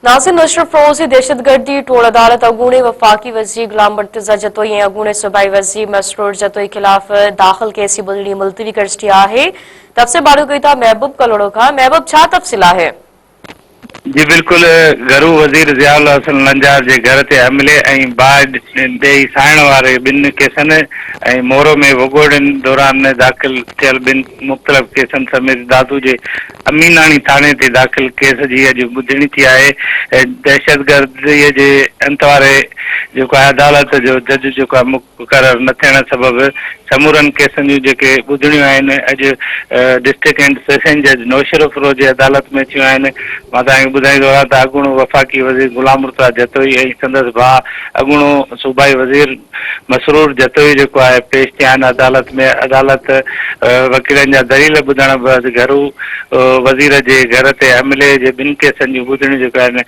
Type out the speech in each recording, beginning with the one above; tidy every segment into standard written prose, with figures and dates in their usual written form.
नासिर नशरफ रोज़ी दहशतगर्दी टोल अदालत अगूणे वफाकी वज़ीर गुलाम मुर्तज़ा जतोई ऐं अगूणे सूबाई वज़ीर मसरूर जतोई खिलाफ़ दाख़िल केस जी ॿुधणी मुलतवी करे छॾी आहे। तफ़सील मालूम कई था महबूब कलोड़ो खां। महबूब, छा तफ़सील आहे? जी बिल्कुल, घरू वज़ीर ज़ियाउल हसन लंजार जे घर ते हमले ऐं बाहि ॾेई साइण वारे ॿिनि केसनि ऐं मोरो में वॻोड़नि दौरान दाख़िल थियल ॿिनि मुख़्तलिफ़ केसनि समेत दादू जे अमीनाणी थाणे ते दाख़िल केस जी अॼु ॿुधणी थी आहे। दहशतगर्दीअ जे अंत वारे जेको आहे अदालत जो जज जेको आहे मुक़ररु न थियण सबबि समूरनि केसनि जूं जेके ॿुधणियूं आहिनि अॼु डिस्ट्रिक्ट एंड सेशन जज नौशरफ रोज़ जे अदालत में थियूं आहिनि। मां तव्हांखे ॿुधाईंदो आहियां त अॻूणो वफ़ाक़ी वज़ीर गुलाम मुर्तज़ा जतोई ऐं संदसि भाउ अॻूणो सूबाई वज़ीर मसरूर जतोई जेको आहे पेश थिया आहिनि अदालत में। अदालत वकीलनि जा दलील ॿुधण बैदि घरू वज़ीर जे घर ते हमले जे ॿिनि केसनि जूं ॿुधणियूं जेके आहिनि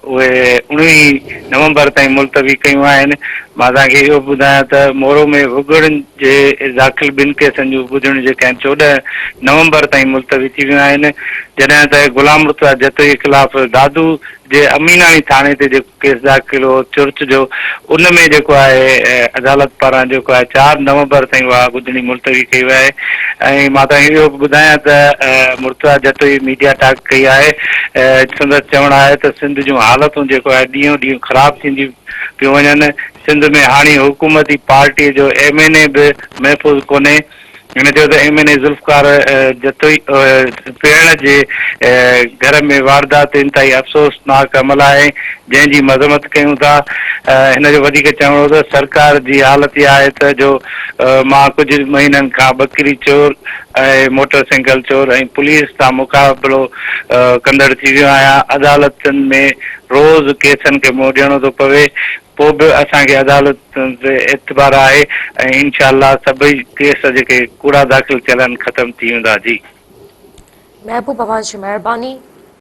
उहे 19 नवंबर ताईं मुलतवी कयूं आहिनि। मां तव्हांखे इहो ॿुधायां त मोरो में वॻड़नि जे दाख़िल ॿिनि केसनि जूं ॿुधणियूं जेके आहिनि 14 नवंबर ताईं मुलतवी थी वियूं आहिनि। जॾहिं त गुलाम मुर्तज़ा जतोई खिलाफ़ दादू जे अमीनाणी थाणे ते जेको केस दाख़िल हो चुर्च जो, उन में जेको आहे अदालत पारां जेको आहे 4 नवंबर ताईं उहा ॿुधणी मुलतवी कई वई आहे। ऐं मां तव्हांखे इहो ॿुधायां त मुर्तज़ा जतोई मीडिया टॉक कई आहे। संदसि चवणु आहे त सिंध जूं हालतूं जेको आहे ॾींहों ॾींहुं ख़राबु थींदियूं पियूं वञनि। सिंध में हाणे हुकूमती पार्टीअ जो MNA बि महफ़ूज़ कोन्हे। हिन चयो त MNA ज़ुल्फ़कार जतोई पिण जे घर में वारदात इंतिहाई अफ़सोसनाक अमल आहे जंहिंजी मज़म्मत कयूं था। हिन जो वधीक चवणो हो त सरकार जी हालत इहा आहे त जो मां कुझु महीननि खां बकरी चोर ऐं मोटरसाइकिल चोर ऐं पुलिस सां मुक़ाबिलो कंदड़ थी वियो आहियां। अदालतुनि में रोज़ केसनि खे मुंहुं ॾियणो थो पवे, पोइ बि असांखे अदालत ते एतबार आहे ऐं इनशा सभई केस जेके कूड़ा दाख़िल थियल आहिनि ख़तमु थी वेंदा। जी महबूब, अवाज़ जी मेहरबानी।